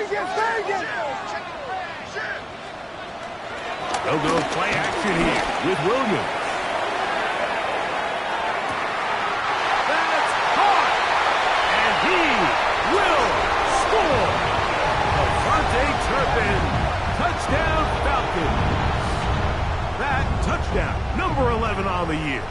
They'll go play action here with Williams. That's caught! And he will score! Devontae Turpin, touchdown Falcons. That touchdown, number 11 on the year.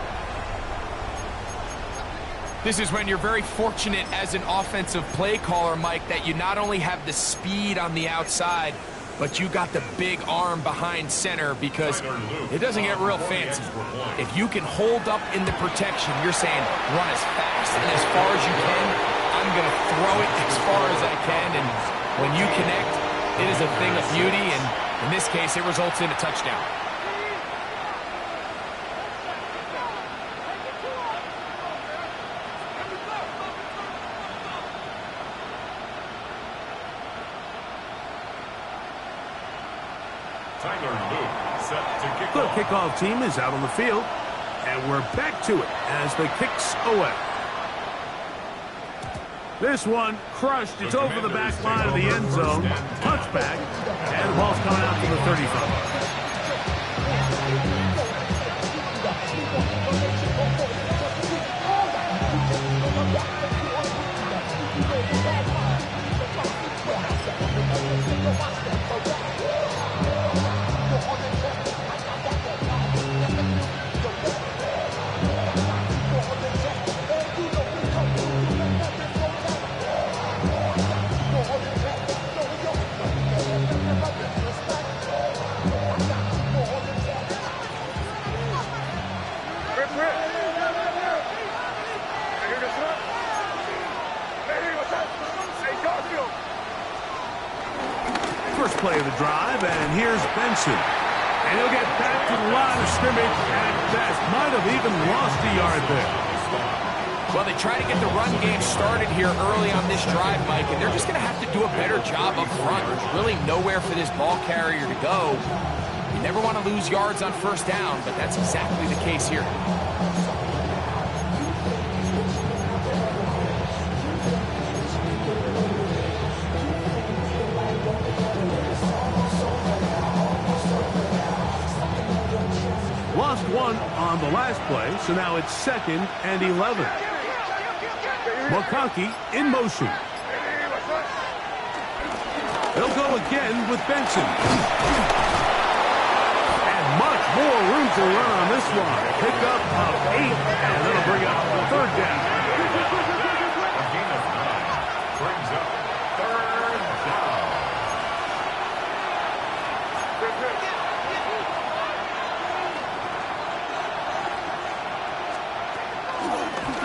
This is when you're very fortunate as an offensive play caller, Mike, that you not only have the speed on the outside, but you got the big arm behind center, because it doesn't get real fancy. If you can hold up in the protection, you're saying run as fast and as far as you can. I'm going to throw it as far as I can, and when you connect, it is a thing of beauty, and in this case, it results in a touchdown. The kickoff team is out on the field, and we're back to it as the kicks away. This one crushed. It's over the back line of the end zone. Touchback, and the ball's coming out to the 35. First play of the drive, and here's Benson. And he'll get back to the line of scrimmage at best. Might have even lost a yard there. Well, they try to get the run game started here early on this drive, Mike, and they're just going to have to do a better job up front. There's really nowhere for this ball carrier to go. You never want to lose yards on first down, but that's exactly the case here. Lost one on the last play, so now it's 2nd and 11. McConkey in motion. They'll go again with Benson. And much more room to run on this one. Pick up of 8, and that'll bring up the 3rd down. A gain of 9 brings up 3rd down.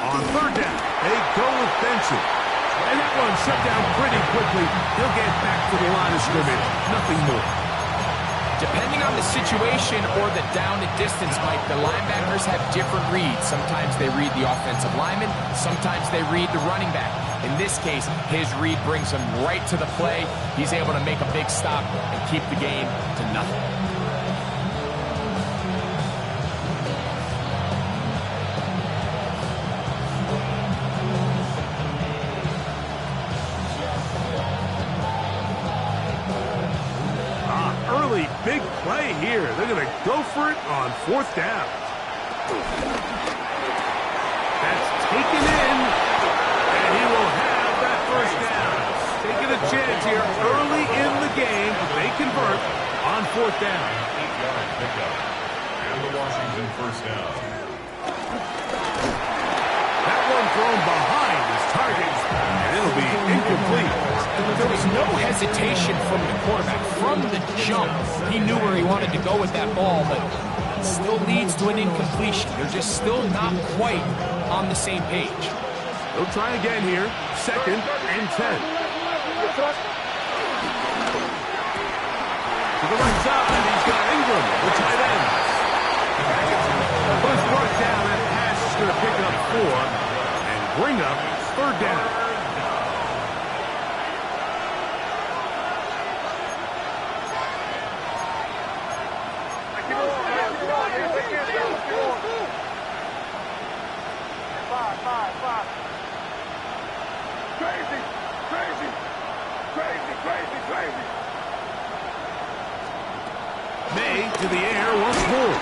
On 3rd down, they go with Benson. And that one shut down pretty quickly. He'll get back to the line of scrimmage. Nothing more. Depending on the situation or the down and distance, Mike, the linebackers have different reads. Sometimes they read the offensive lineman. Sometimes they read the running back. In this case, his read brings him right to the play. He's able to make a big stop and keep the game to nothing. Big play here. They're going to go for it on 4th down. That's taken in, and he will have that first down. Taking a chance here early in the game. They convert on 4th down. 8-yard pickup. And the Washington first down. That one thrown behind his target, and it'll be incomplete. There was no hesitation from the quarterback. From the jump, he knew where he wanted to go with that ball, but it still leads to an incompletion. They're just still not quite on the same page. They'll try again here. 2nd and 10. To the right side, he's got Ingram, the tight end. First brought down, and pass is going to pick up 4 and bring up 3rd down. into the air once more.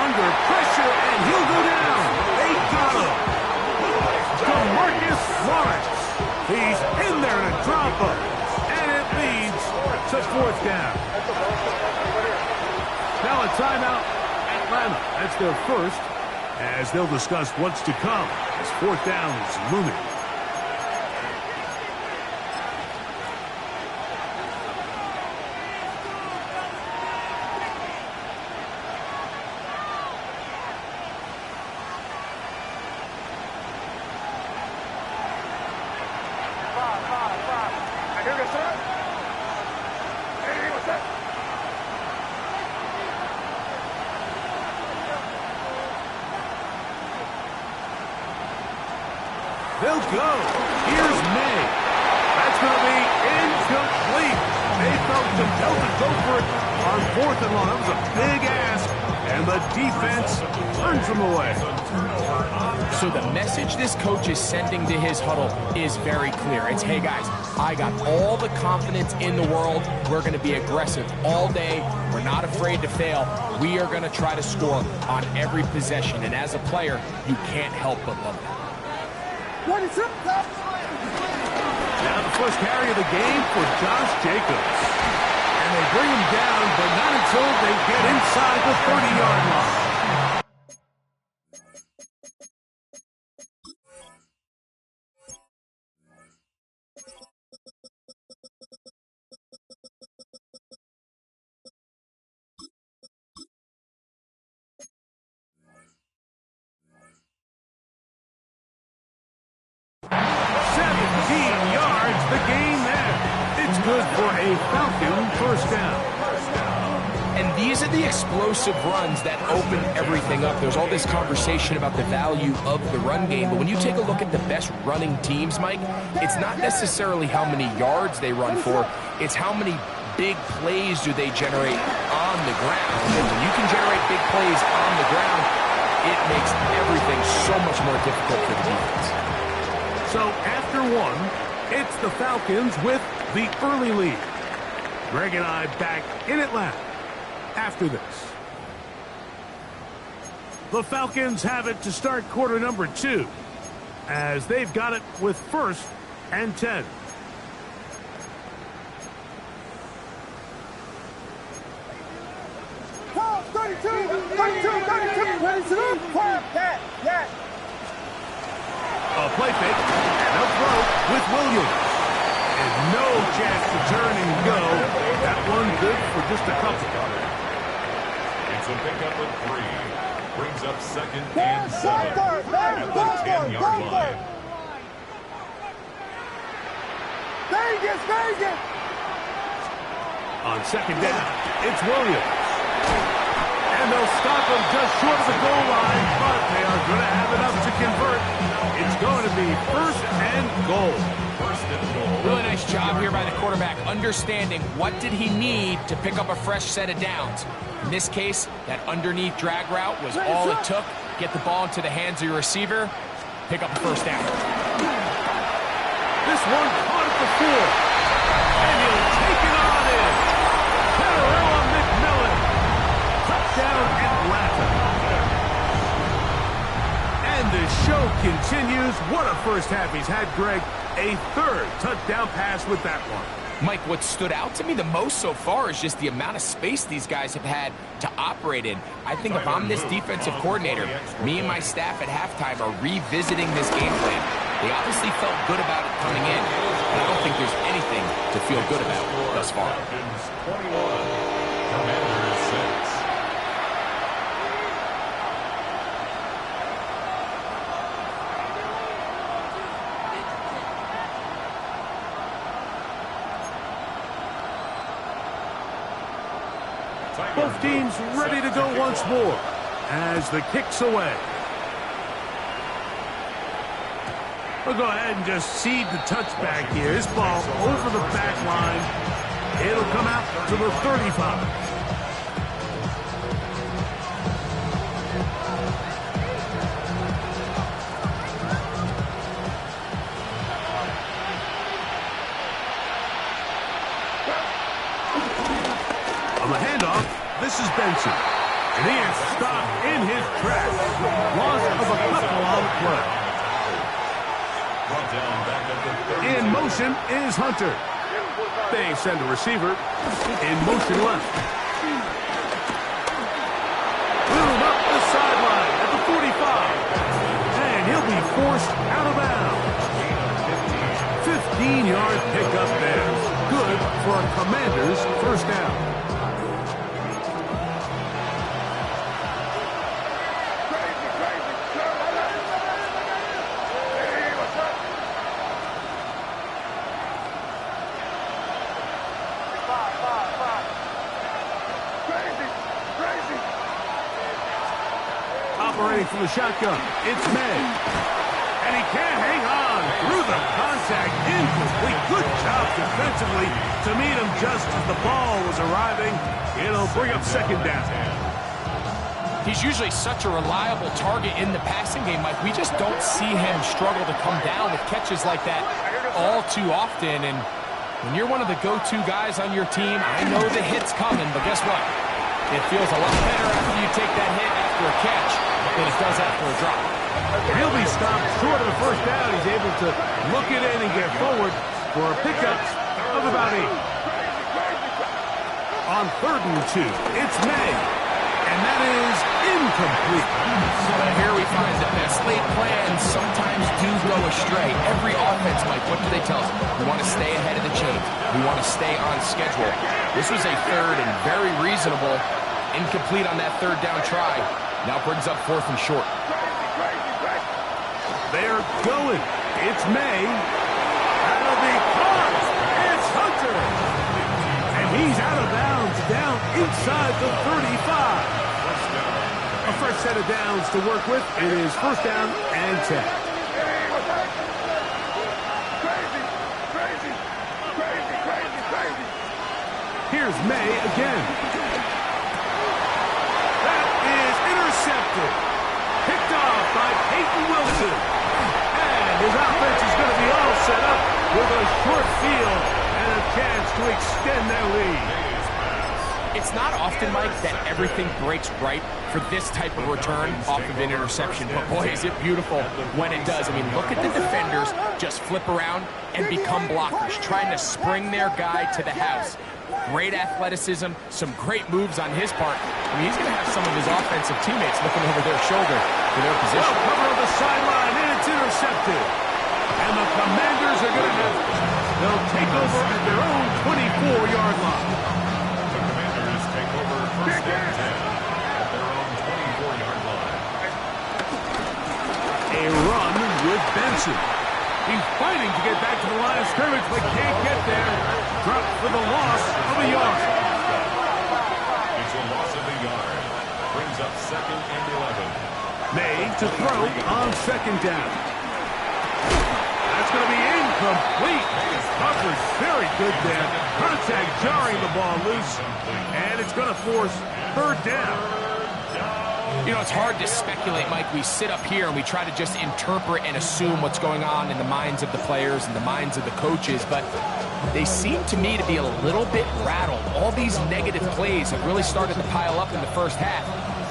Under pressure, and he'll go down. They got him. DeMarcus Lawrence. He's in there to drop him. And it leads to fourth down. Now a timeout. Atlanta. That's their first, as they'll discuss what's to come as fourth down is looming. They'll go. Here's May. That's going to be incomplete. They felt compelled to go for it on fourth and long. That was a big ask, and the defense turns them away. So the message this coach is sending to his huddle is very clear. It's, hey guys, I got all the confidence in the world. We're going to be aggressive all day. We're not afraid to fail. We are going to try to score on every possession. And as a player, you can't help but love that. Now the first carry of the game for Josh Jacobs. And they bring him down, but not until they get inside the 30-yard line. Good for a Falcon first down. And these are the explosive runs that open everything up. There's all this conversation about the value of the run game, but when you take a look at the best running teams, Mike, it's not necessarily how many yards they run for, it's how many big plays do they generate on the ground. And when you can generate big plays on the ground, it makes everything so much more difficult for the defense. So after one, it's the Falcons with the early lead. Greg and I back in Atlanta after this. The Falcons have it to start quarter number 2, as they've got it with first and 10. Call 32, 32. Yes. A play fake and a throw with Williams. And no chance to turn and go. That one good for just a couple. It's a pickup of 3. Brings up second and 7 at the 10-yard line. Vegas! On second down, it's Williams. And they'll stop him just short of the goal line, but they are going to have enough to convert. It's going to be first and goal. Really nice job here by the quarterback, understanding what did he need to pick up a fresh set of downs. In this case, that underneath drag route was all it took. Get the ball into the hands of your receiver, pick up a first down. This one caught at the 4. And he'll take it on in. Catarella McMillan. Touchdown Atlanta. And the show continues. What a first half he's had, Greg. A third touchdown pass with that one. Mike, what stood out to me the most so far is just the amount of space these guys have had to operate in. I think if I'm this defensive coordinator, me and my staff at halftime are revisiting this game plan. They obviously felt good about it coming in, and I don't think there's anything to feel good about thus far. 21, Commanders 6. Both teams ready to go once more as the kick's away. We'll go ahead and just cede the touchback here. This ball over the back line. It'll come out to the 35. On the handoff, this is Benson. And he is stopped in his tracks. Loss of a couple on the play. In motion is Hunter. They send a receiver in motion left. Move up the sideline at the 45. And he'll be forced out of bounds. 15-yard pickup there. Good for a Commanders first down. Operating from the shotgun, it's May. And he can't hang on through the contact. Incomplete. Good job defensively to meet him just as the ball was arriving. It'll bring up second down. He's usually such a reliable target in the passing game, Mike. We just don't see him struggle to come down with catches like that all too often. And when you're one of the go-to guys on your team, I know the hit's coming, but guess what? It feels a lot better after you take that hit after a catch than it does after a drop. He'll be stopped short of the first down. He's able to look it in and get forward for a pickup of about 8. On 3rd and 2, it's May. And that is incomplete. Well, here we find the best laid plans sometimes do go astray. Every offense, Mike, what do they tell us? We want to stay ahead of the chain. We want to stay on schedule. This was a 3rd and very reasonable. Incomplete on that 3rd down try. Now brings up 4th and short. They're going. It's May. Out of the cars. It's Hunter. And he's out of bounds down inside the 35. A fresh set of downs to work with. It is first down and 10. Here's May again. That is intercepted. Picked off by Peyton Wilson. And his offense is going to be all set up with a short field and a chance to extend their lead. It's not often, Mike, that everything breaks right for this type of return off of an interception. But boy, is it beautiful when it does. I mean, look at the defenders just flip around and become blockers, trying to spring their guy to the house. Great athleticism, some great moves on his part. I mean, he's going to have some of his offensive teammates looking over their shoulder for their position. Well, cover of the sideline, and it's intercepted. And the Commanders are going to have it. They'll take over at their own 24-yard line. The Commanders take over first and 10 at their own 24-yard line. A run with Benson. He's fighting to get back to the line of scrimmage, but can't get there. Dropped for the loss of a yard. It's a loss of a yard. Brings up 2nd and 11. May to throw on 2nd down. That's going to be incomplete. Coverage very good there. Contact jarring the ball loose. And it's going to force 3rd down. You know, it's hard to speculate, Mike. We sit up here and we try to just interpret and assume what's going on in the minds of the players and the minds of the coaches, but they seem to me to be a little bit rattled. All these negative plays have really started to pile up in the first half.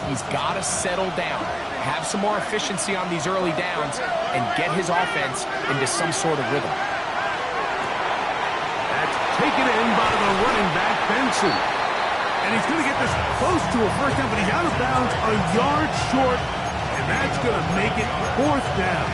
He's got to settle down, have some more efficiency on these early downs, and get his offense into some sort of rhythm. That's taken in by the running back, Benson. And he's going to get this close to a first down, but he's out of bounds a yard short, and that's going to make it 4th down.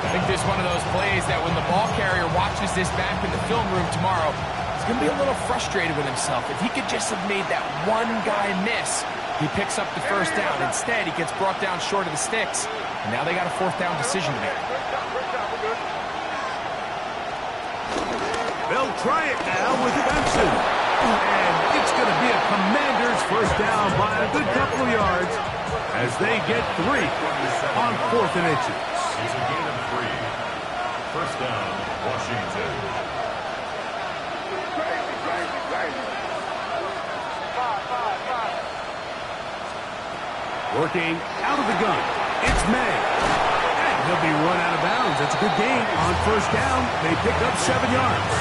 I think this is one of those plays that when the ball carrier watches this back in the film room tomorrow, he's going to be a little frustrated with himself. If he could just have made that one guy miss, he picks up the first down. Instead, he gets brought down short of the sticks, and now they got a 4th down decision to make. They'll try it now with Benson. And it's going to be a Commanders first down by a good couple of yards as they get 3 on 4th and inches. It's a gain of 3. First down, Washington. Working out of the gun, it's May. And he'll be run out of bounds. That's a good gain on first down. They pick up 7 yards.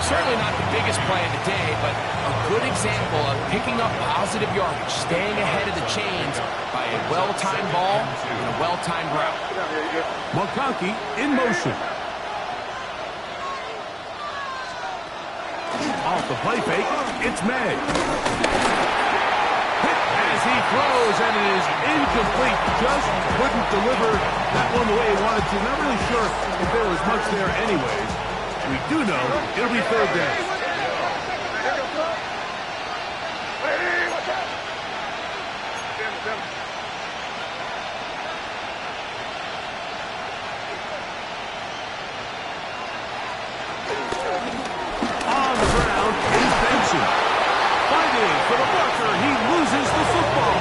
Certainly not the biggest play of the day, but a good example of picking up positive yardage, staying ahead of the chains by a well-timed ball and a well-timed route. McConkey in motion. Off the play fake, it's May. Hit as he throws, and it is incomplete. Just couldn't deliver that one the way he wanted to. Not really sure if there was much there anyways. We do know it'll be third down. On the ground is Benson. Fighting for the blocker. He loses the football.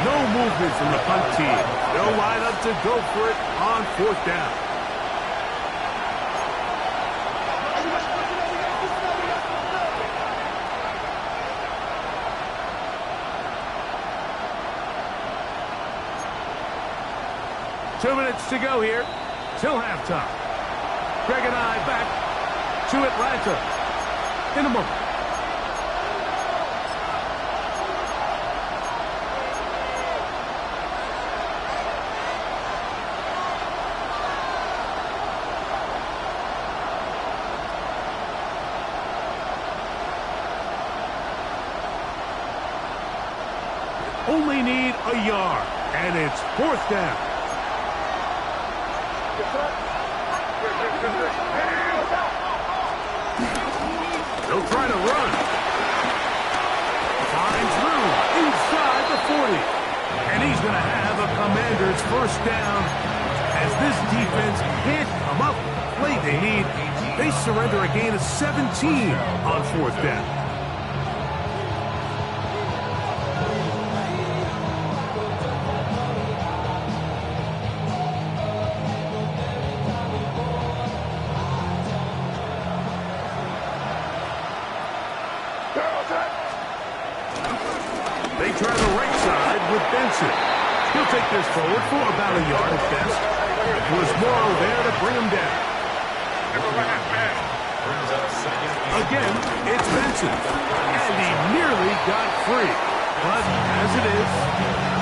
No movement from the punt team. They'll line up to go for it on fourth down. Two minutes to go here till halftime. Greg and I back to Atlanta in a moment. Only need a yard, and it's fourth down. They'll try to run. Finds room inside the 40. And he's going to have a Commander's first down. As this defense can't come up with the play they need, they surrender a gain of 17 on fourth down. They try the right side with Benson. He'll take this forward for about a yard at best. Was Morrow there to bring him down. Again, it's Benson. And he nearly got free. But as it is,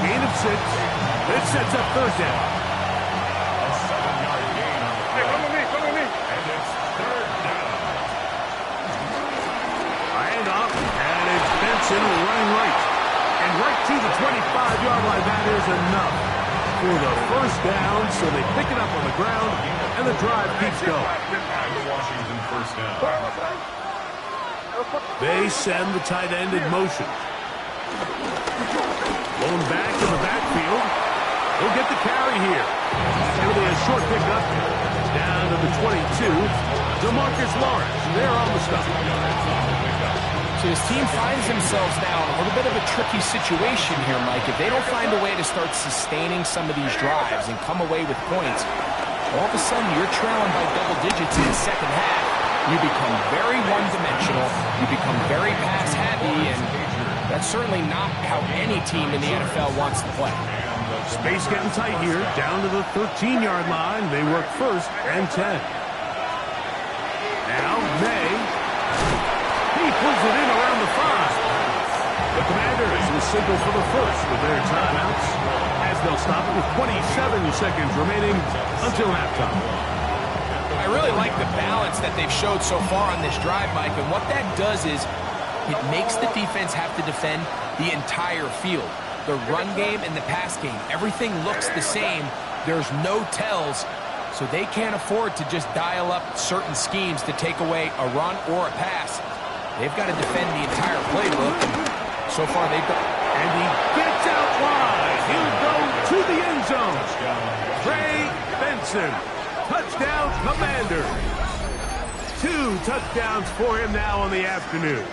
gain of 6. It sets up third down. A 7-yard gain on the play. And it's third down. Handoff, and it's Benson running right. And right to the 25-yard line. That is enough for the first down. So they pick it up on the ground, and the drive keeps going. And Washington first down. They send the tight end in motion. Blown back in the backfield. He'll get the carry here. It'll be a short pickup down to the 22. DeMarcus Lawrence, they're on the stop. So his team finds themselves now in a little bit of a tricky situation here, Mike. If they don't find a way to start sustaining some of these drives and come away with points, all of a sudden you're trailing by double digits in the second half. You become very one-dimensional. You become very pass-happy, and that's certainly not how any team in the NFL wants to play. Space getting tight here, down to the 13-yard line. They work first and 10. Now, May. He pulls it in around the 5. The Commanders will signal for the first with their timeouts, as they'll stop it with 27 seconds remaining until halftime. I really like the balance that they've showed so far on this drive, Mike, and what that does is it makes the defense have to defend the entire field. The run game and the pass game, everything looks the same. There's no tells, so they can't afford to just dial up certain schemes to take away a run or a pass. They've got to defend the entire playbook, and so far they've done. And he gets out wide. He'll go to the end zone. Trey Benson. Touchdown, Commanders. 2 touchdowns for him now on the afternoon.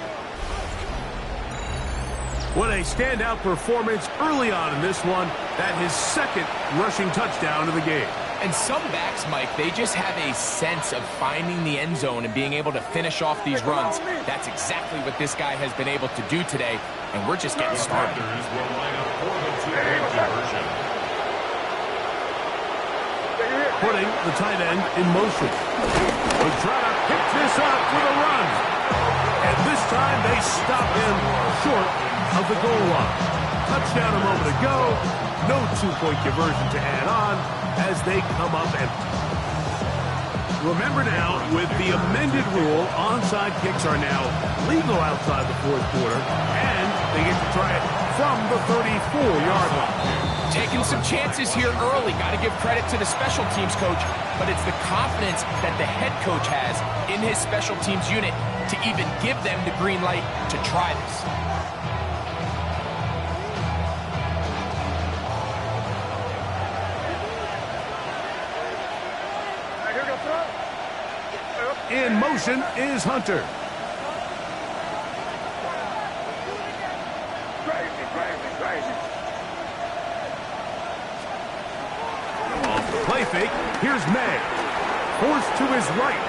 What a standout performance early on in this one. That his second rushing touchdown of the game. And some backs, Mike, they just have a sense of finding the end zone and being able to finish off these runs. That's exactly what this guy has been able to do today, and we're just getting started. Will line up for the two-point conversion. Putting the tight end in motion. The try Pick this up with a run. And this time they stop him short of the goal line. Touchdown a moment ago. No two-point conversion to add on as they come up empty. Remember now, with the amended rule, onside kicks are now legal outside the fourth quarter, and they get to try it from the 34-yard line. Taking some chances here early. Got to give credit to the special teams coach, but it's the confidence that the head coach has in his special teams unit to even give them the green light to try this. In motion is Hunter. Crazy. Off the play fake, here's May. Forced to his right.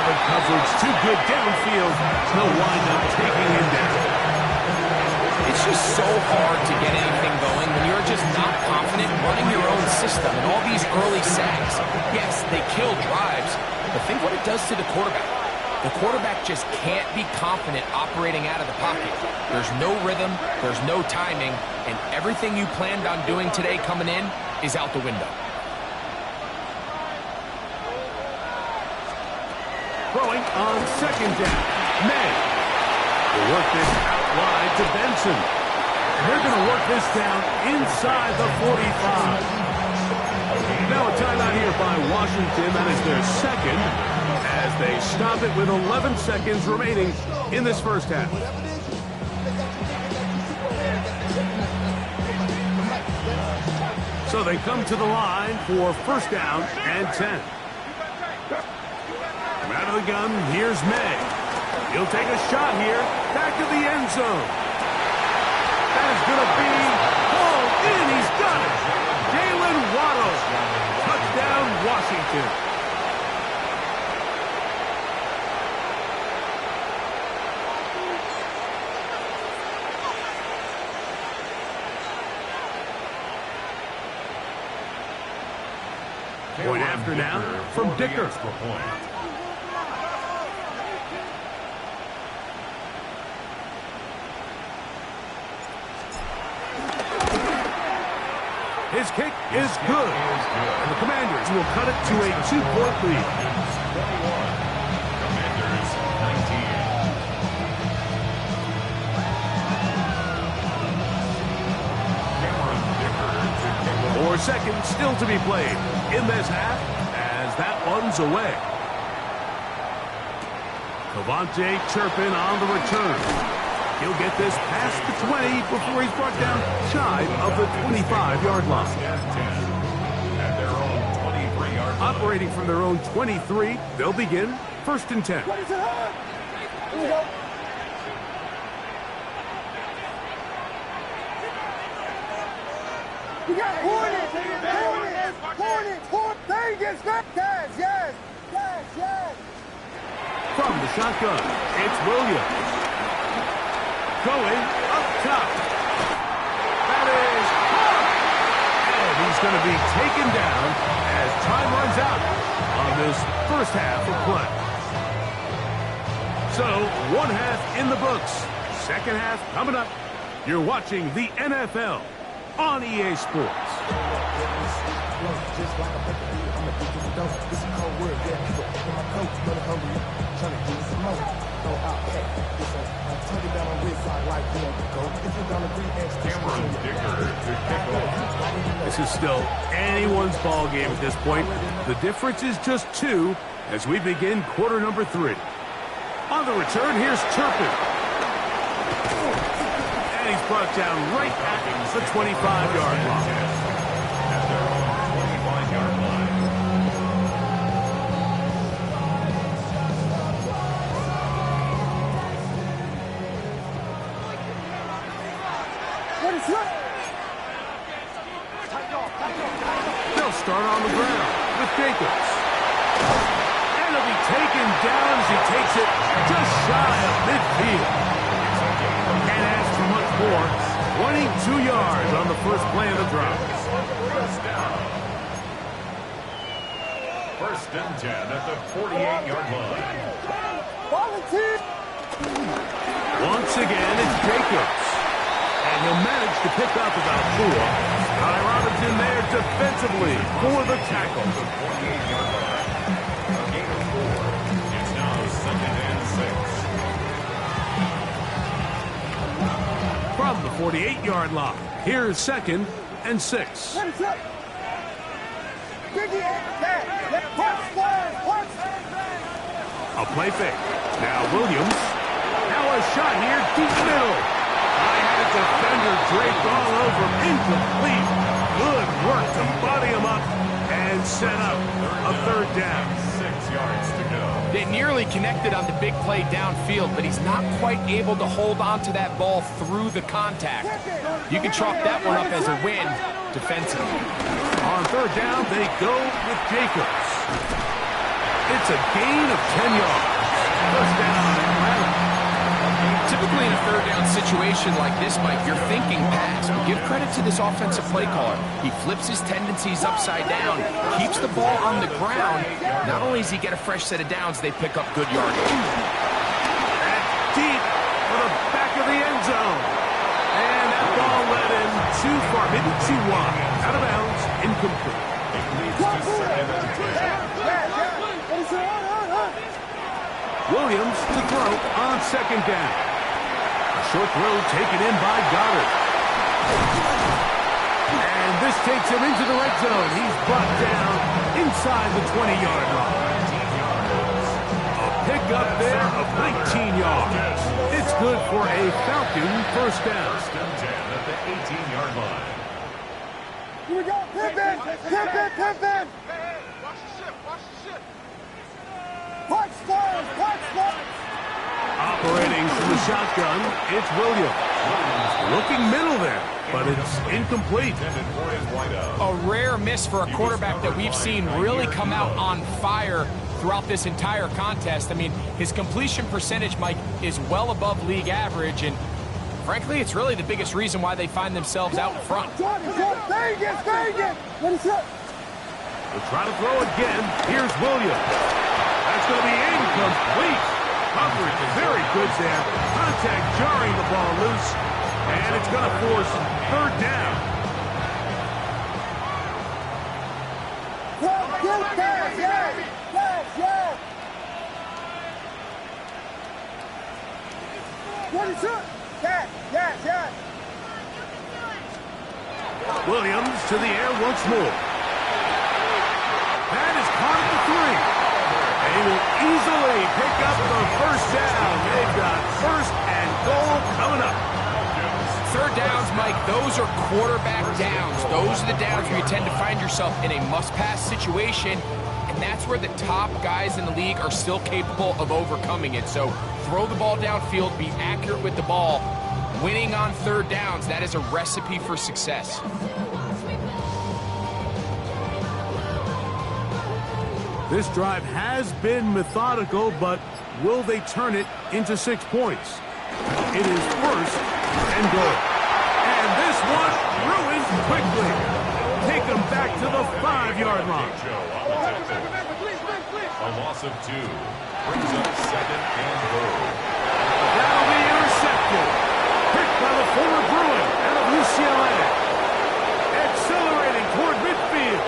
The coverage too good downfield. They'll wind up taking him down. It's just so hard to get anything going when you're just not confident running your own system and all these early sacks. Yes, they kill drives, but think what it does to the quarterback. The quarterback just can't be confident operating out of the pocket. There's no rhythm, there's no timing, and everything you planned on doing today coming in is out the window. Throwing on second down. May will work this out wide to Benson. They're going to work this down inside the 45. Now a timeout here by Washington. That is their second as they stop it with 11 seconds remaining in this first half. So they come to the line for first down and 10. Out of the gun, here's May. He'll take a shot here, back to the end zone. That is going to be hauled in. He's got it. Jalen Waddle. Touchdown, Washington. Point after now from Dicker. His kick is good. And the Commanders will cut it to a 2-point lead. 4 seconds still to be played in this half as that one's away. Cavante Turpin on the return. He'll get this past the 20 before he's brought down shy of the 25-yard line. Operating from their own 23, they'll begin first and 10. What is it? Here we go. We got Hornets. Vegas. Yes. From the shotgun, it's Williams. Going up top. That is caught. And he's going to be taken down as time runs out on this first half of play. So, one half in the books. Second half coming up. You're watching the NFL on EA Sports. This is still anyone's ball game at this point. The difference is just 2 as we begin quarter number 3. On the return, here's Turpin. And he's brought down right at the 25-yard line. They'll start on the ground with Jacobs. And he'll be taken down as he takes it just shy of midfield. Can't ask for much more. 22 yards on the first play of the drive. First and 10 at the 48-yard line. Volunteer. Once again, it's Jacobs. And he'll manage to pick up about 4. Ty Robinson there defensively for the tackle. The 48-yard line. A gain of 4. It's now second and 6. From the 48-yard line, here's second and 6. Let it up. Biggie, punch. A play fake. Now Williams. Now a shot here, deep middle. I had a defender draped all over him. Incomplete. Good work to body him up and set up a third down. 6 yards to go. They nearly connected on the big play downfield, but he's not quite able to hold on to that ball through the contact. You can chalk that one up as a win defensively. On third down, they go with Jacobs. It's a gain of 10 yards. First down, Atlanta. Typically in a third down situation like this, Mike, you're thinking pass. But give credit to this offensive play caller. He flips his tendencies upside down, keeps the ball on the ground. Not only does he get a fresh set of downs, they pick up good yardage. That's deep for the back of the end zone. And that ball led in too far, maybe too wide. Out of bounds, incomplete. It leads to second and 10. Williams to throw on second down. A short throw taken in by Goddard. And this takes him into the red zone. He's brought down inside the 20-yard line. A pickup there of 19 yards. It's good for a Falcon first down. First and 10 at the 18-yard line. Here we go. Pimpin'. Punch first. Operating from the shotgun, it's Williams. Looking middle there, but it's incomplete. Intended for his wideout. A rare miss for a quarterback that we've seen really come out on fire throughout this entire contest. I mean, his completion percentage, Mike, is well above league average, and frankly, it's really the biggest reason why they find themselves out in front. Vegas. Let it up. We'll try to throw again. Here's Williams. That's going to be incomplete. Coverage is very good there. Contact jarring the ball loose, and it's going to force third down. Yes. What is up? Yes. Williams to the air once more. That is caught at the 3. They will easily pick up the first down. They've got first and goal coming up. Third downs, Mike, those are quarterback downs. Those are the downs where you tend to find yourself in a must-pass situation, and that's where the top guys in the league are still capable of overcoming it. So throw the ball downfield, be accurate with the ball. Winning on third downs, that is a recipe for success. This drive has been methodical, but will they turn it into 6 points? It is first and goal. And this one ruined quickly. Take them back to the 5-yard line. A loss of 2 brings up second and goal. That'll be intercepted. Picked by the former Bruin out of UCLA. Accelerating toward midfield.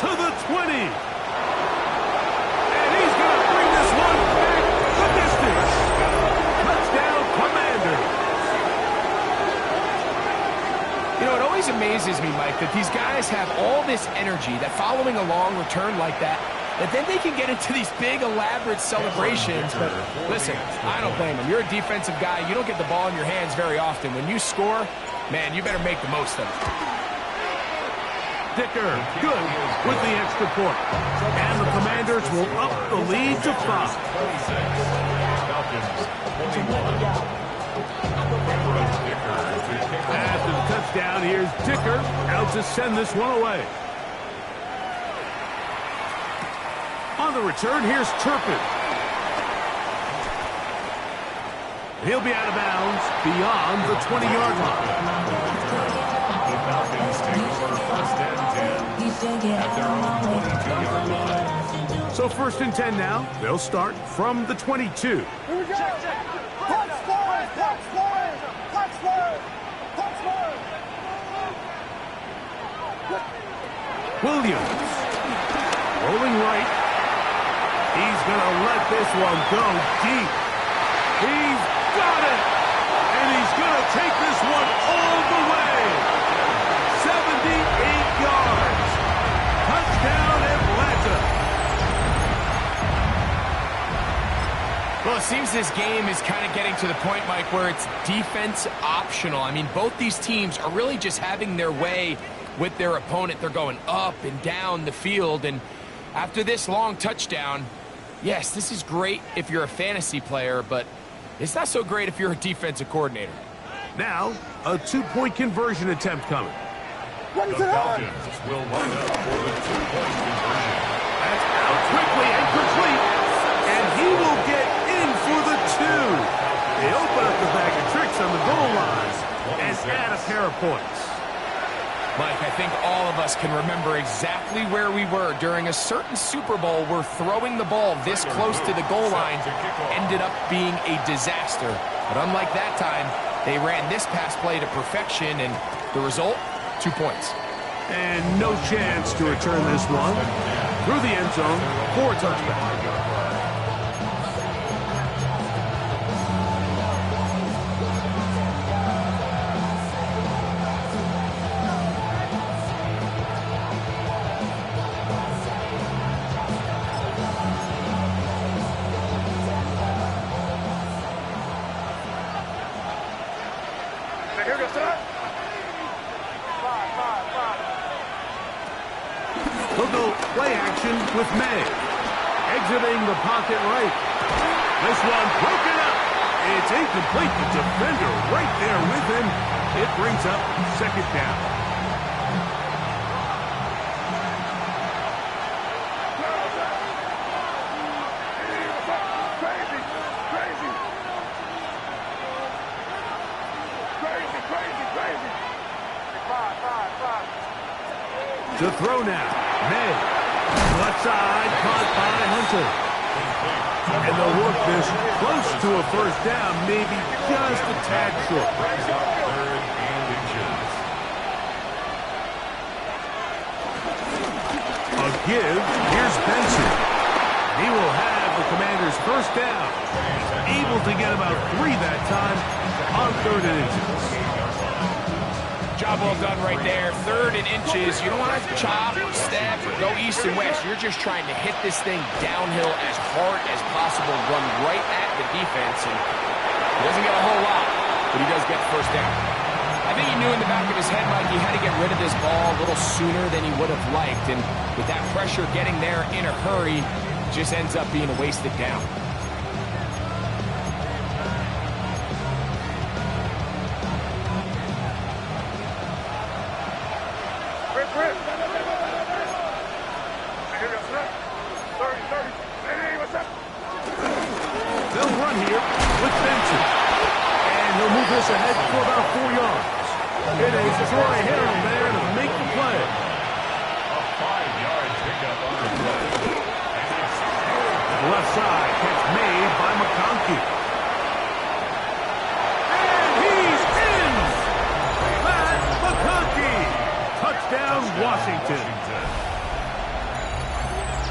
To the 20. You know, it always amazes me, Mike, that these guys have all this energy, that following a long return like that then they can get into these big, elaborate celebrations. But listen, I don't blame them. You're a defensive guy. You don't get the ball in your hands very often. When you score, man, you better make the most of it. Dicker, good with the extra point. And the Commanders will up the lead to 5. After the touchdown, here's Dicker out to send this one away. On the return, here's Turpin. He'll be out of bounds beyond the 20-yard line. The Falcons take over first and 10 at their own 22-yard line. So 1st and 10 now. They'll start from the 22. Here we go. Touch Spurs, touch Spurs, touch Spurs, touch Spurs. Williams. Rolling right. He's going to let this one go deep. He's got it. And he's going to take this one all the way. 78 yards. Touchdown, Atlanta. Well, it seems this game is kind of getting to the point, Mike, where it's defense optional. I mean, both these teams are really just having their way with their opponent. They're going up and down the field, and after this long touchdown, yes, this is great if you're a fantasy player, but it's not so great if you're a defensive coordinator. Now, a 2-point conversion attempt coming. The Falcons will line up for the 2-point conversion. That's out quickly and complete, and he will get in for the 2. They open up the bag of tricks on the goal line and add a pair of points. Mike, I think all of us can remember exactly where we were during a certain Super Bowl where throwing the ball this close to the goal line ended up being a disaster. But unlike that time, they ran this pass play to perfection, and the result, 2 points. And no chance to return this one through the end zone for a touchback. He'll go play action with May. Exiting the pocket right. This one broken up. It's incomplete. The defender right there with him. It brings up 2nd down. To throw now. May. Left side, caught by Hunter. And they'll work this close to a 1st down, maybe just a tad short. Brings up 3rd and inches. A give. Here's Benson. He will have the Commanders' 1st down. Able to get about 3 that time on 3rd and inches. Job well done right there. 3rd and inches. You don't want to chop, step, or go east and west. You're just trying to hit this thing downhill as hard as possible, run right at the defense. And he doesn't get a whole lot, but he does get the 1st down. I think he knew in the back of his head, Mike, he had to get rid of this ball a little sooner than he would have liked. And with that pressure getting there in a hurry, it just ends up being a wasted down. They'll run here with Benson. And he'll move this ahead for about 4 yards. It is Troy Harrell there to make the play. A 5-yard pickup on the play. Left side, catch made by McConkey. And he's in! Matt McConkey! Touchdown, Washington.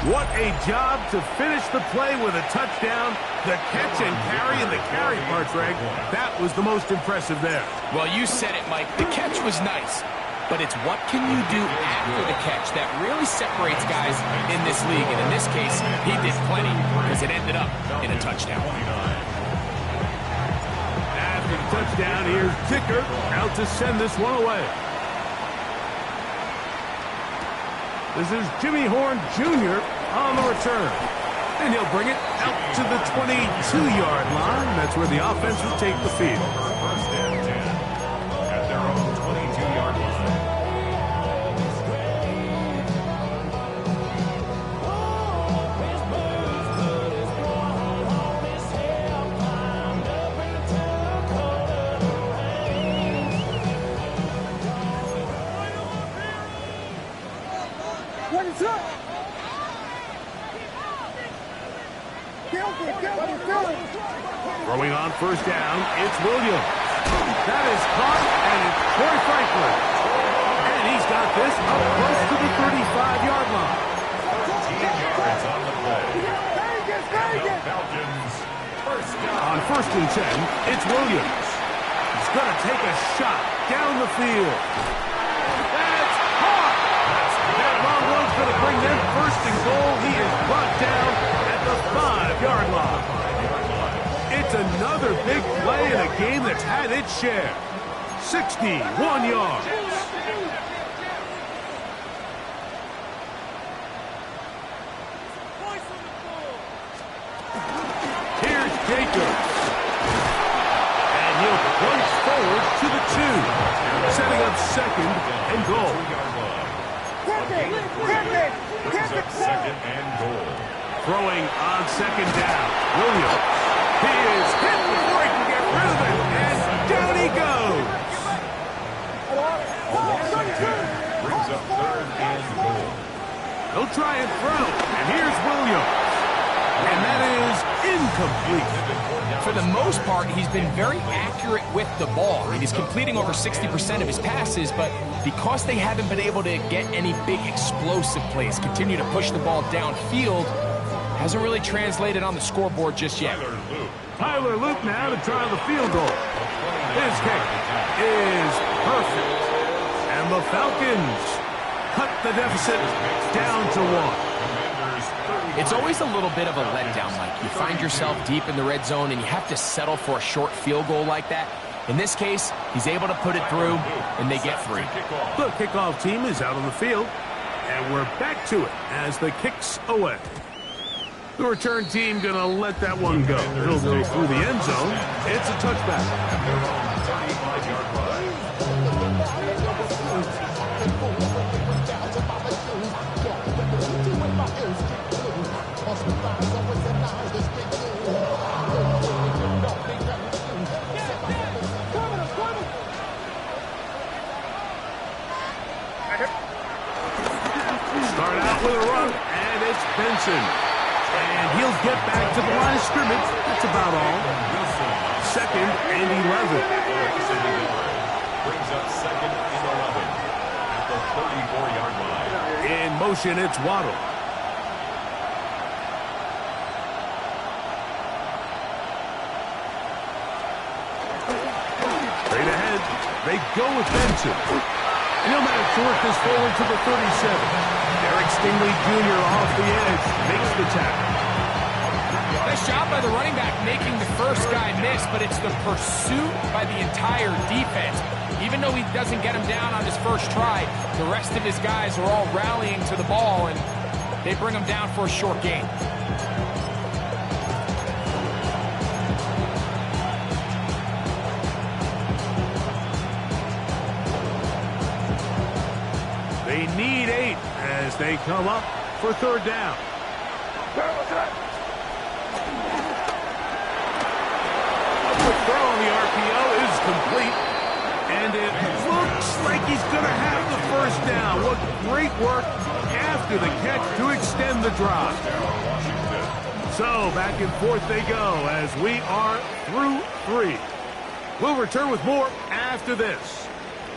What a job to finish the play with a touchdown. The catch and carry, and the carry part, Greg, that was the most impressive there. Well, you said it, Mike. The catch was nice, but it's what can you do after the catch that really separates guys in this league. And in this case, he did plenty because it ended up in a touchdown. After the touchdown, here's Dicker out to send this one away. This is Jimmy Horn Jr. on the return. And he'll bring it out to the 22-yard line. That's where the offense will take the field. 1st and 10 at their own 22-yard line. Throwing on first down, it's Williams. That is caught, and it's Troy Franklin. And he's got this up close to the 35-yard line. 14 yards on the play. The Falcons, first down. On first and 10, it's Williams. He's going to take a shot down the field. That's caught. That long run's going to bring them first and goal. He is brought down at the 5-yard line. It's another big play in a game that's had its share. 61 yards. Here's Jacobs. And he'll plunge forward to the 2. Setting up second and goal. Brings up second and goal. Throwing on second down. Williams. He is hit before he can get rid of it. And down he goes. Brings up third and goal. He'll try and throw. And here's Williams. And that is incomplete. For the most part, he's been very accurate with the ball. I mean, he's completing over 60% of his passes, but because they haven't been able to get any big explosive plays, continue to push the ball downfield, hasn't really translated on the scoreboard just yet. Tyler Luke now to try the field goal. His kick is perfect. And the Falcons cut the deficit down to 1. It's always a little bit of a letdown, Mike. You find yourself deep in the red zone and you have to settle for a short field goal like that. In this case, he's able to put it through, and they get 3. The kickoff team is out on the field, and we're back to it as the kick's away. The return team going to let that one go. It'll go through the end zone. It's a touchback. Start out with a run, and it's Benson. And he'll get back to the line of scrimmage. That's about all. Second and 11. Brings up second and 11 at the 34-yard line. In motion, it's Waddle. Straight ahead, they go with Benson. And he'll manage to work this forward to the 37. Derek Stingley Jr. off the edge makes the tackle. Nice job by the running back making the first guy miss, but it's the pursuit by the entire defense. Even though he doesn't get him down on his first try, the rest of his guys are all rallying to the ball, and they bring him down for a short gain. They need 8 as they come up for third down. A quick throw on the RPO is complete. And it looks like he's going to have the first down. What great work after the catch to extend the drive. So back and forth they go as we are through 3. We'll return with more after this.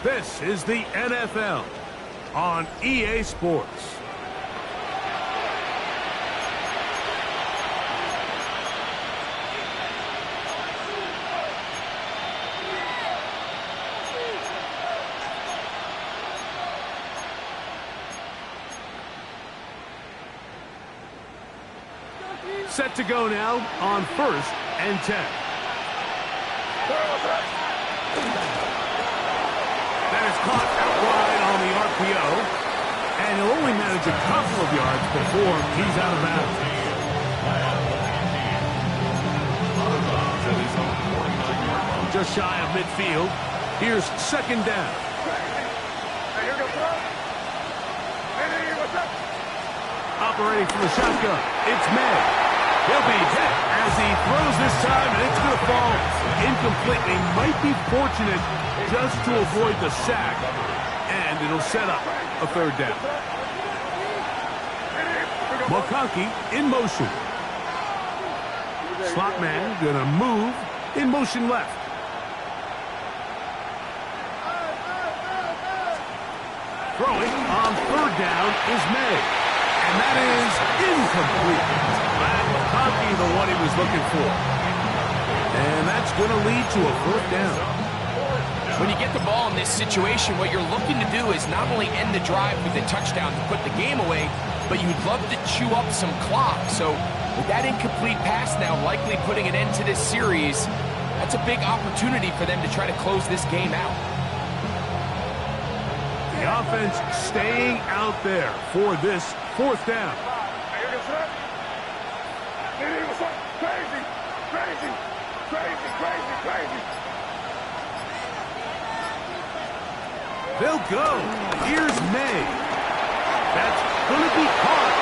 This is the NFL on EA Sports. Set to go now on first and 10. That is caught out wide on the RPO, and he'll only manage a couple of yards before he's out of bounds. Just shy of midfield. Here's second down. Operating from the shotgun, it's May. He'll be hit as he throws this time, and it's going to fall incomplete. He might be fortunate just to avoid the sack, and it'll set up a third down. McConkey in motion. Slot man gonna move in motion left. Throwing on third down is May. And that is incomplete. That will not be the one he was looking for. And that's going to lead to a fourth down. When you get the ball in this situation, what you're looking to do is not only end the drive with a touchdown to put the game away, but you'd love to chew up some clock. So with that incomplete pass now likely putting an end to this series, that's a big opportunity for them to try to close this game out. The offense staying out there for this fourth down. They'll go. Here's May. That's going to be caught.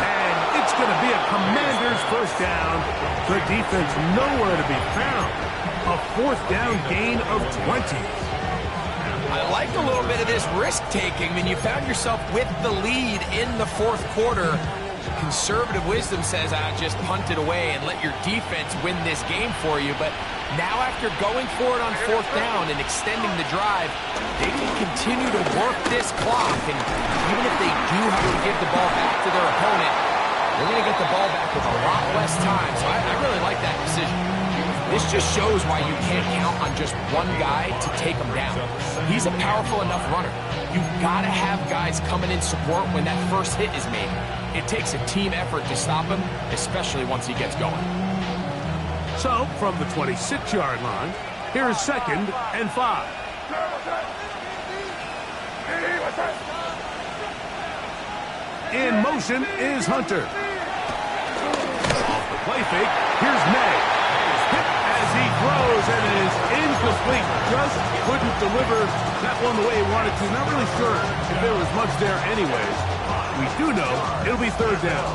And it's going to be a Commanders first down. The defense nowhere to be found. A fourth down gain of 20. I like a little bit of this risk-taking. When you found yourself with the lead in the fourth quarter, conservative wisdom says, just punt it away and let your defense win this game for you. But now after going for it on fourth down and extending the drive, they can continue to work this clock. And even if they do have to give the ball back to their opponent, they're going to get the ball back with a lot less time. So I really like that decision. This just shows why you can't count on just one guy to take him down. He's a powerful enough runner. You've got to have guys coming in support when that first hit is made. It takes a team effort to stop him, especially once he gets going. So, from the 26-yard line, here is 2nd and 5. In motion is Hunter. Off the play fake, here's May. As he throws and it is incomplete. Just couldn't deliver that one the way he wanted to. Not really sure if there was much there anyways. We do know it'll be third down.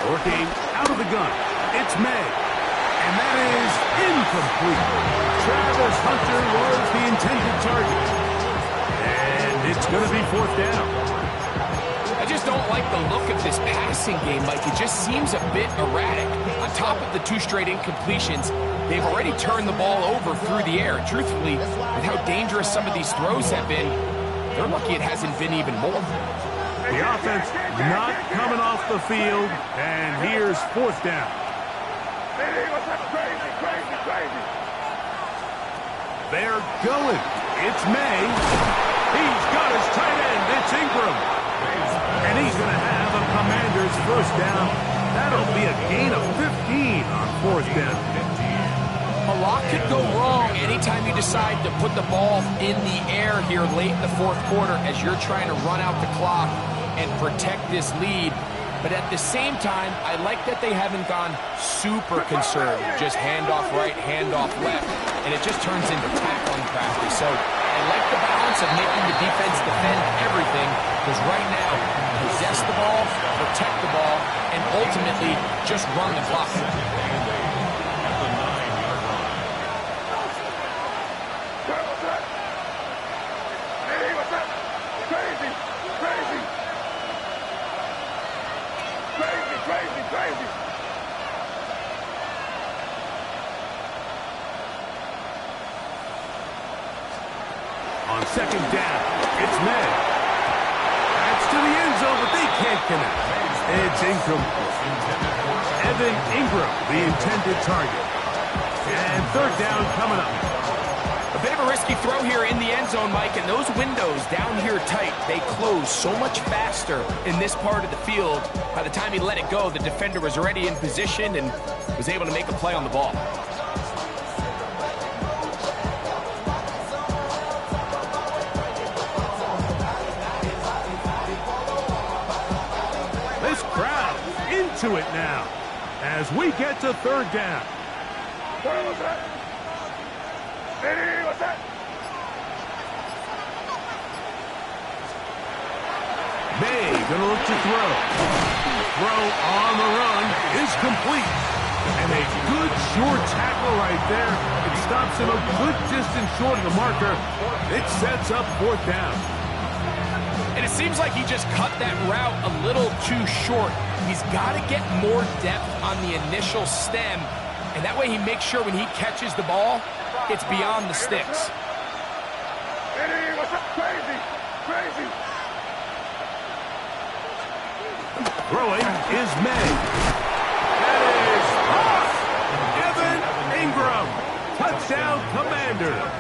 Working out of the gun. It's May. And that is incomplete. Travis Hunter was the intended target. And it's going to be fourth down. I just don't like the look of this passing game, Mike. It just seems a bit erratic. On top of the 2 straight incompletions, they've already turned the ball over through the air. Truthfully, with how dangerous some of these throws have been, they're lucky it hasn't been even more. The offense not coming off the field, and here's fourth down. They're going. It's May. He's got his tight end. It's Ingram. And he's going to have a Commanders first down. That'll be a gain of 15 on fourth down. A lot could go wrong anytime you decide to put the ball in the air here late in the fourth quarter as you're trying to run out the clock and protect this lead. But at the same time, I like that they haven't gone super conservative. Just handoff right, handoff left. And it just turns into tackling practice. So I like the balance of making the defense defend everything. Because right now, possess the ball, protect the ball, and ultimately just run the clock. On second down, it's May. That's to the end zone, but they can't connect. It's incomplete. Evan Ingram, the intended target. And third down coming up. A bit of a risky throw here in the end zone, Mike, and those windows down here tight, they close so much faster in this part of the field. By the time he let it go, the defender was already in position and was able to make a play on the ball. This crowd into it now as we get to third down. May gonna look to throw. Throw on the run is complete. And a good short tackle right there. It stops him a good distance short of the marker. It sets up 4th down. And it seems like he just cut that route a little too short. He's got to get more depth on the initial stem, and that way he makes sure when he catches the ball, it's beyond the sticks. Crazy. Throwing is May. That is off! Evan Ingram. Touchdown, Commanders.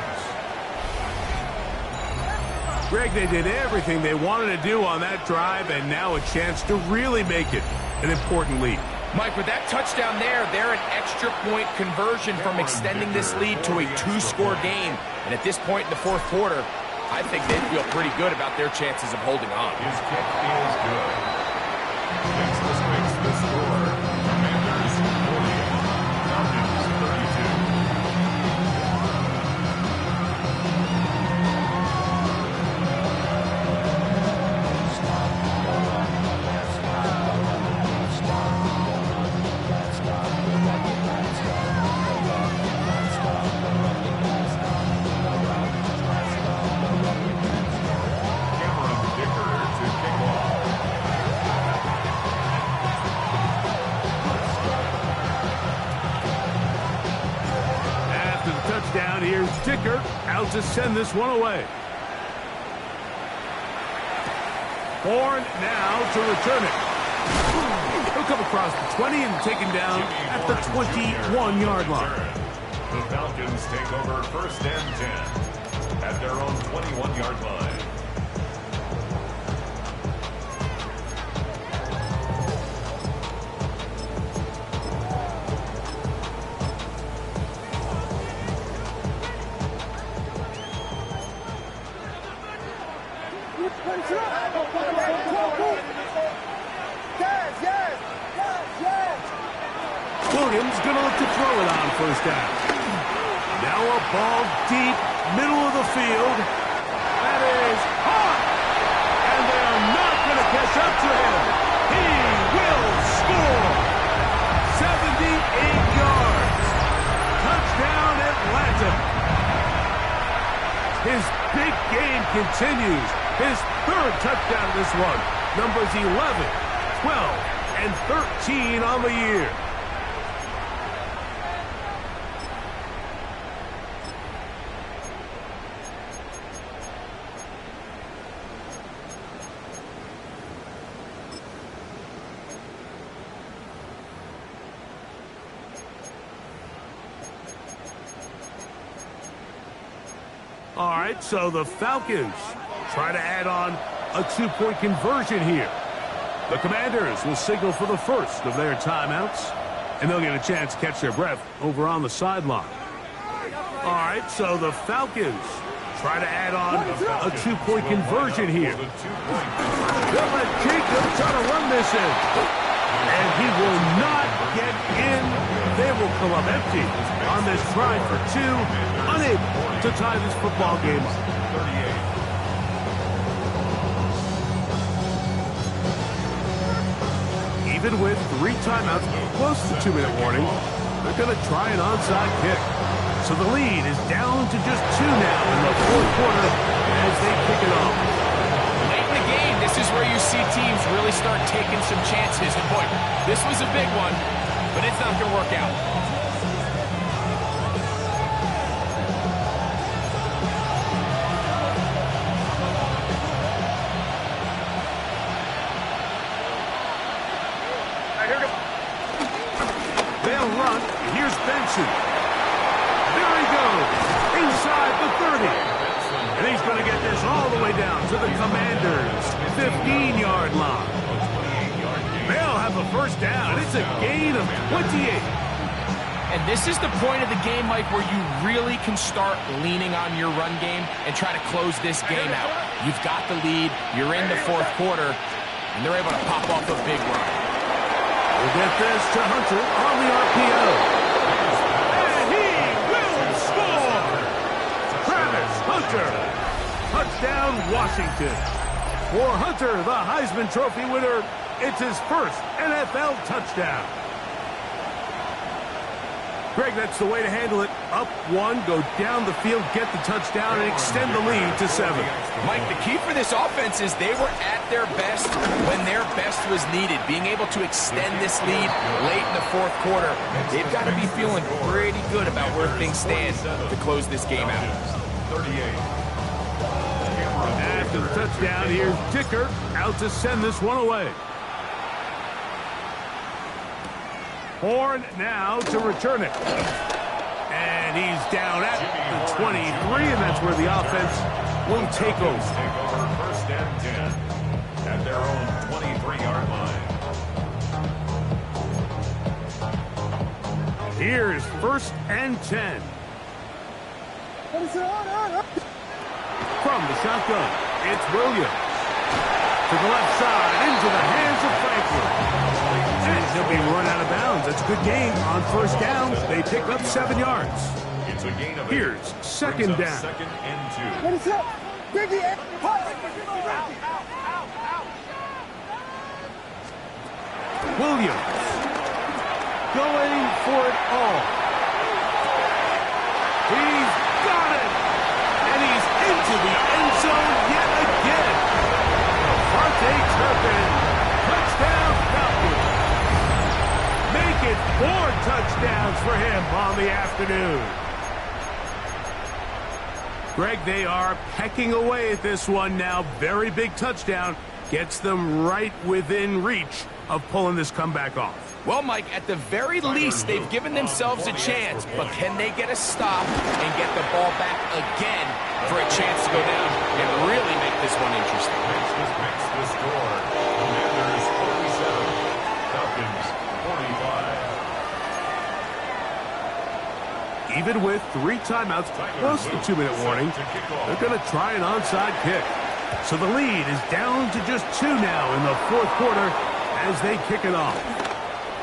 Greg, they did everything they wanted to do on that drive, and now a chance to really make it an important lead. Mike, with that touchdown there, they're an extra point conversion from extending this lead to a 2-score game. And at this point in the 4th quarter, I think they feel pretty good about their chances of holding on. His kick is good. Next to fix the score. Commanders 40. Falcons 32. Here's Dicker out to send this one away. Bourne now to return it. He'll come across the 20 and taken down at the 21-yard line. The Falcons take over 1st and 10 at their own 21-yard line. Williams going to look to throw it on 1st down. Now a ball deep, middle of the field. That is hot! And they're not going to catch up to him. He will score! 78 yards. Touchdown, Atlanta. His big game continues. His 3rd touchdown of this one. Numbers 11, 12, and 13 on the year. All right, so the Falcons try to add on a 2-point conversion here. The Commanders will signal for the first of their timeouts, and they'll get a chance to catch their breath over on the sideline. All right, so the Falcons try to add on a 2-point conversion here. They'll let Jacob try to run this in. And he will not get in. They will come up empty on this try for 2, unable to tie this football game up. 38. Even with 3 timeouts, close to the 2-minute warning, they're going to try an onside kick. So the lead is down to just 2 now in the 4th quarter as they kick it off. Late in the game, this is where you see teams really start taking some chances. And boy, this was a big one, but it's not going to work out. They'll run. Here's Benson. There he goes. Inside the 30. And he's going to get this all the way down to the Commanders' 15-yard line. They'll have a first down. It's a gain of 28. And this is the point of the game, Mike, where you really can start leaning on your run game and try to close this game out. You've got the lead. You're in the 4th quarter, and they're able to pop off a big run. We'll get this to Hunter on the RPO. And he will score! Travis Hunter. Touchdown, Washington. For Hunter, the Heisman Trophy winner, it's his first NFL touchdown. Greg, that's the way to handle it. Up one, go down the field, get the touchdown, and extend the lead to 7. Mike, the key for this offense is they were at their best when their best was needed. Being able to extend this lead late in the fourth quarter, they've got to be feeling pretty good about where things stand to close this game out. 38. After the touchdown, here's Dicker out to send this one away. Horn now to return it. And he's down at the 23, and that's where the offense will take over. Take over first and 10 at their own 23-yard line. Here's first and 10. From the shotgun, it's Williams. To the left side, into the hands of Franklin. And he'll be run out of bounds. That's a good game on first down. They pick up 7 yards. It's a gain of 8. Here's second down. Second and 2. Williams going for it all. He's got it. And he's into the end zone yet again. Devontae Turpin, touchdown Falcons. Make it 4 touchdowns for him on the afternoon. Greg, they are pecking away at this one now. Very big touchdown. Gets them right within reach of pulling this comeback off. Well, Mike, at the very least, they've given themselves a chance, but can they get a stop and get the ball back again for a chance to go down and really make this one interesting? Makes the score. Commanders 47, Falcons 45. Even with 3 timeouts plus the 2-minute warning, they're going to try an onside kick. So the lead is down to just 2 now in the fourth quarter as they kick it off.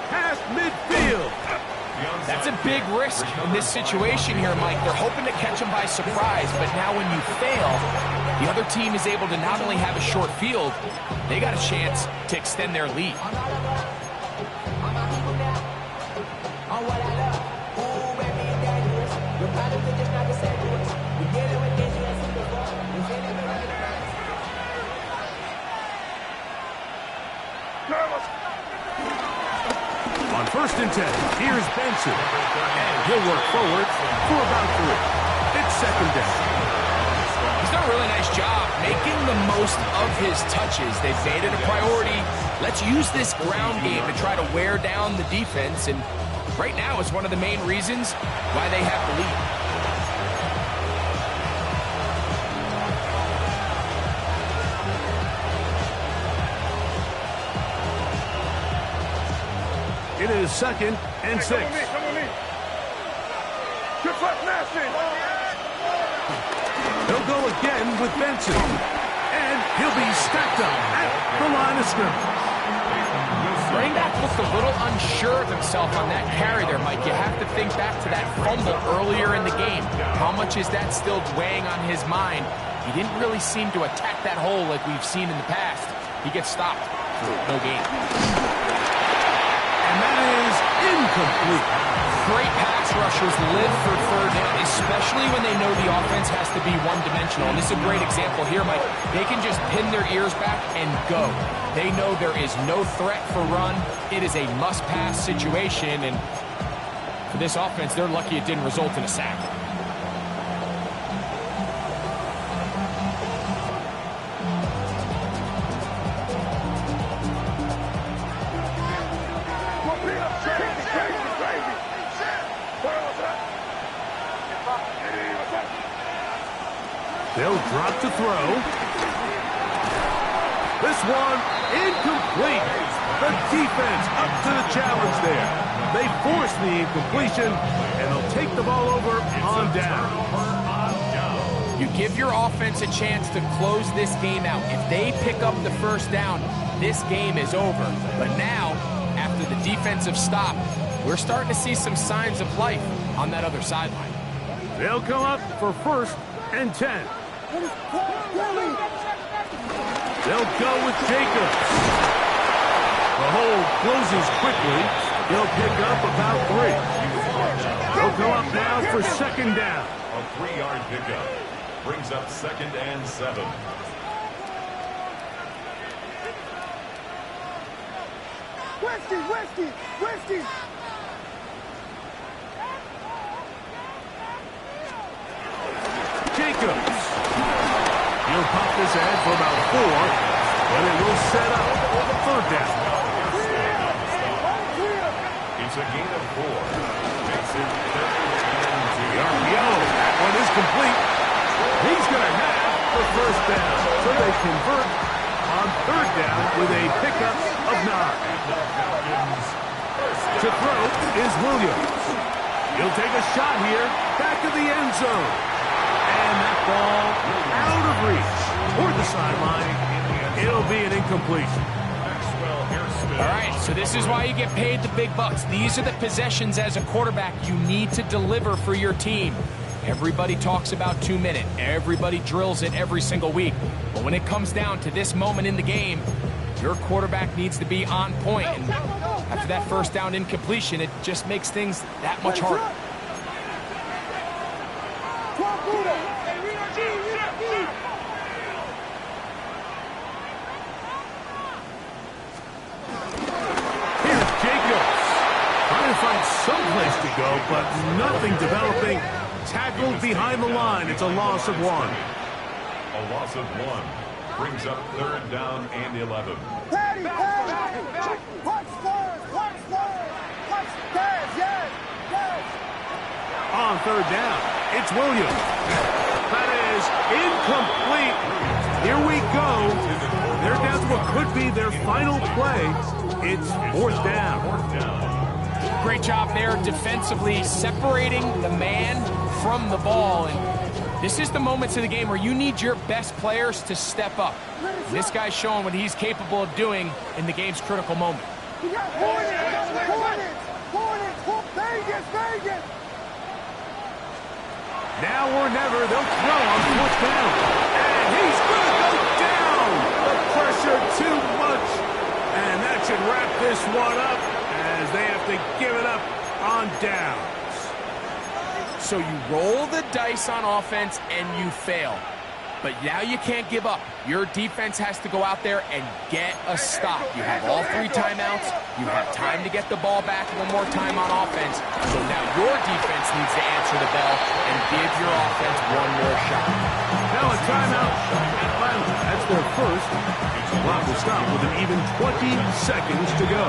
Past midfield. That's a big risk in this situation here, Mike. They're hoping to catch them by surprise, but now when you fail, the other team is able to not only have a short field, they got a chance to extend their lead. On first and 10, here's Benson. And he'll work forward for about 3. It's second down. He's done a really nice job making the most of his touches. They've made it a priority. Let's use this ground game to try to wear down the defense. And right now it's one of the main reasons why they have the lead. It is second and 6. Come on me. Good flat nasty. They'll go again with Benson. And he'll be stacked up at the line of scrimmage. Running back looked a little unsure of himself on that carry there, Mike. You have to think back to that fumble earlier in the game. How much is that still weighing on his mind? He didn't really seem to attack that hole like we've seen in the past. He gets stopped. No gain. And that is incomplete. Great pass rushers live for third down, especially when they know the offense has to be one-dimensional. And this is a great example here, Mike. They can just pin their ears back and go. They know there is no threat for run. It is a must-pass situation, and for this offense, they're lucky it didn't result in a sack. They'll drop to throw. This one incomplete. The defense up to the challenge there. They force the incompletion, and they'll take the ball over on down. You give your offense a chance to close this game out. If they pick up the first down, this game is over. But now, after the defensive stop, we're starting to see some signs of life on that other sideline. They'll come up for first and 10. They'll go with Jacobs. The hole closes quickly. He'll pick up about 3. They'll go up now for second down. A 3-yard pickup brings up 2nd and 7. Whiskey! Jacobs. He'll pop this ahead for about 4, but it will set up third down. It's a gain of 4. Makes it 3rd and 2. The RPO, that one is complete. He's going to have the first down. So they convert on third down with a pickup of 9. To throw is Williams. He'll take a shot here, back of the end zone. And that ball out of reach toward the sideline. It'll be an incompletion. All right, so this is why you get paid the big bucks. These are the possessions as a quarterback you need to deliver for your team. Everybody talks about 2-minute. Everybody drills it every single week. But when it comes down to this moment in the game, your quarterback needs to be on point. And after that first down incompletion, it just makes things that much harder. Here's Jacobs. Trying to find someplace to go, but nothing developing. Tackled behind the line. It's a loss of 1. A loss of 1 brings up 3rd down and 11. Patty! Punch first! Yes! On third down, it's Williams. That is incomplete. Here we go. They're down to what could be their final play. It's 4th down. Great job there defensively, separating the man from the ball. And this is the moments of the game where you need your best players to step up. This guy's showing what he's capable of doing in the game's critical moment. Vegas! Now or never, they'll throw on 4th down. And he's going to go down. The pressure too much. And that should wrap this one up as they have to give it up on downs. So you roll the dice on offense and you fail. But now you can't give up. Your defense has to go out there and get a stop. You have all 3 timeouts. You have time to get the ball back one more time on offense. So now your defense needs to answer the bell and give your offense one more shot. Now a timeout. Atlanta, that's their first. Clock will stop with an even 20 seconds to go.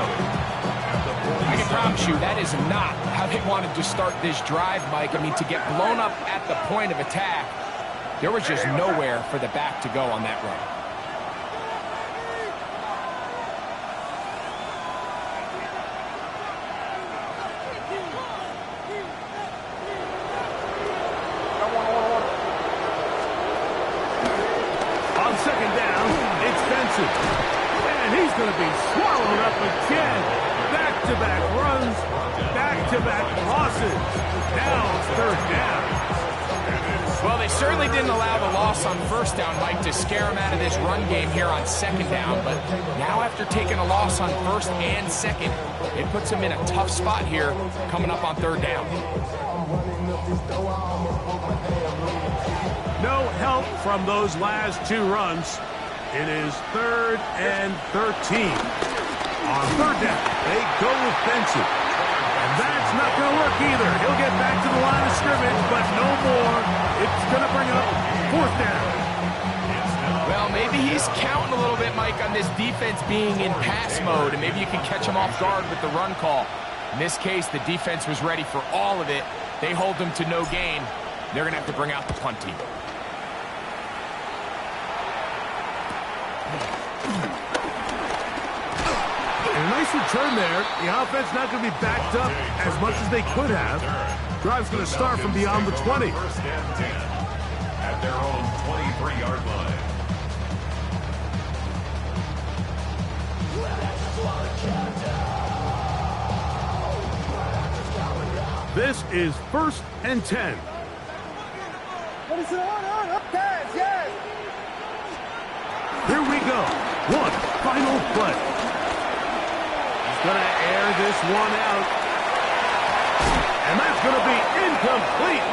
I can promise you that is not how they wanted to start this drive, Mike. I mean, to get blown up at the point of attack, there was just nowhere for the back to go on that run. On second down, it's Benson. And he's going to be swallowed up again. Back-to-back runs, back-to-back losses. Now it's 3rd down. Well, they certainly didn't allow the loss on 1st down, Mike, to scare him out of this run game here on 2nd down. But now after taking a loss on 1st and 2nd, it puts him in a tough spot here coming up on 3rd down. No help from those last 2 runs. It is 3rd and 13. On 3rd down, they go with Benson. And that's not going to work either. He'll get back to the line of scrimmage, but no more. It's going to bring up 4th down. Well, maybe he's counting a little bit, Mike, on this defense being in pass mode, and maybe you can catch him off guard with the run call. In this case, the defense was ready for all of it. They hold them to no gain. They're going to have to bring out the punt team. And a nice return there. The offense not going to be backed up as much as they could have. Drive's going to start from beyond the 20. 1st and 10 at their own 23-yard line. This is 1st and 10. Yes! Here we go. One final play. He's going to air this one out. And that's going to be incomplete.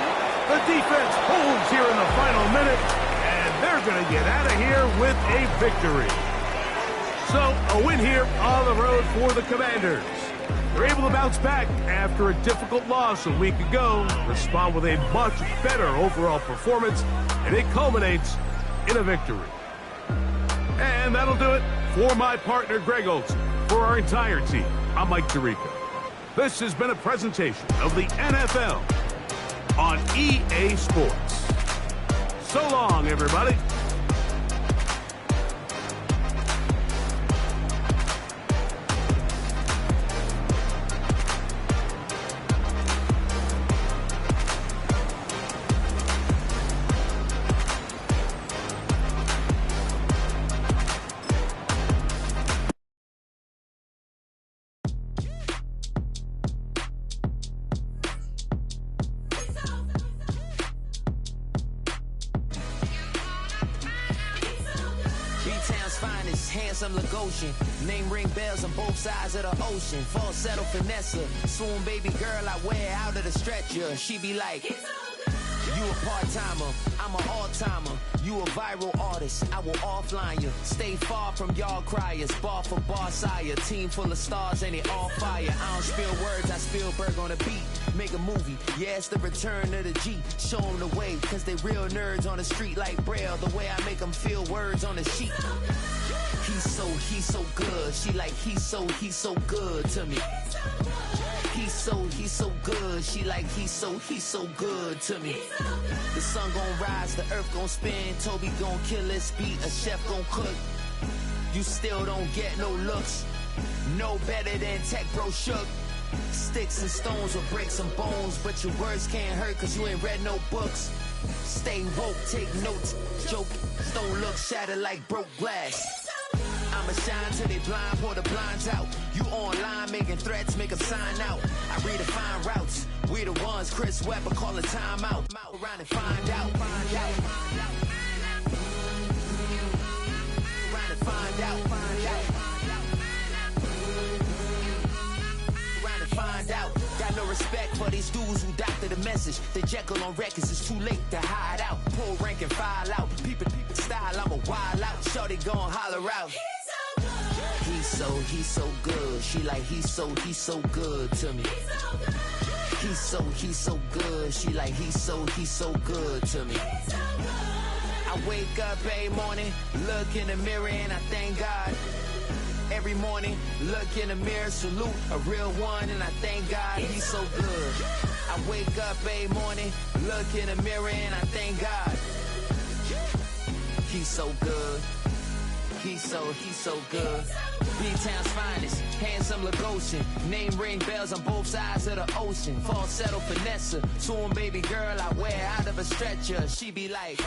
The defense holds here in the final minute, and they're going to get out of here with a victory. So, a win here on the road for the Commanders. They're able to bounce back after a difficult loss a week ago, respond with a much better overall performance, and it culminates in a victory. And that'll do it for my partner, Greg Olson. For our entire team, I'm Mike Tirico. This has been a presentation of the NFL on EA Sports. So long, everybody. Handsome Lagosian, name ring bells on both sides of the ocean. Falsetto finesse, swoon baby girl I wear out of the stretcher. She be like, you a part-timer, I'm an all-timer. You a viral artist, I will offline you. Stay far from y'all criers, bar for bar sire. Team full of stars and it all fire. I don't spill words, I Spielberg on the beat. Make a movie, yeah, it's the return of the G. Show them the way, cause they real nerds on the street like Braille. The way I make them feel words on the sheet. He's so good. She like, he's so good to me. He's so good. She like, he's so good to me. The sun gon' rise, the earth gon' spin. Toby gon' kill this beat, a chef gon' cook. You still don't get no looks. No better than Tech Bro Shook. Sticks and stones will break some bones, but your words can't hurt cause you ain't read no books. Stay woke, take notes, joke. Don't look shattered like broke glass. I'ma shine till they blind, pour the blinds out. You online making threats, make them sign out. I redefine routes. We the ones Chris Webber call a timeout. Around and find out. Around and find out. Around and find out. Got no respect for these dudes who doctor the message. They Jekyll on records, it's too late to hide out. Pull rank and file out. People style, I'm a wild out. Shorty gon' holler out. He's so good. She like, he's so good to me. He's so good. She like, he's so good to me. I wake up every morning, look in the mirror and I thank God. Every morning, look in the mirror, salute a real one and I thank God he's so good. I wake up every morning, look in the mirror and I thank God. He's so good. He's so good. B-Town's finest, handsome Lagosian. Name ring bells on both sides of the ocean. Falsetto finesse, swoon baby girl I wear out of a stretcher. She be like,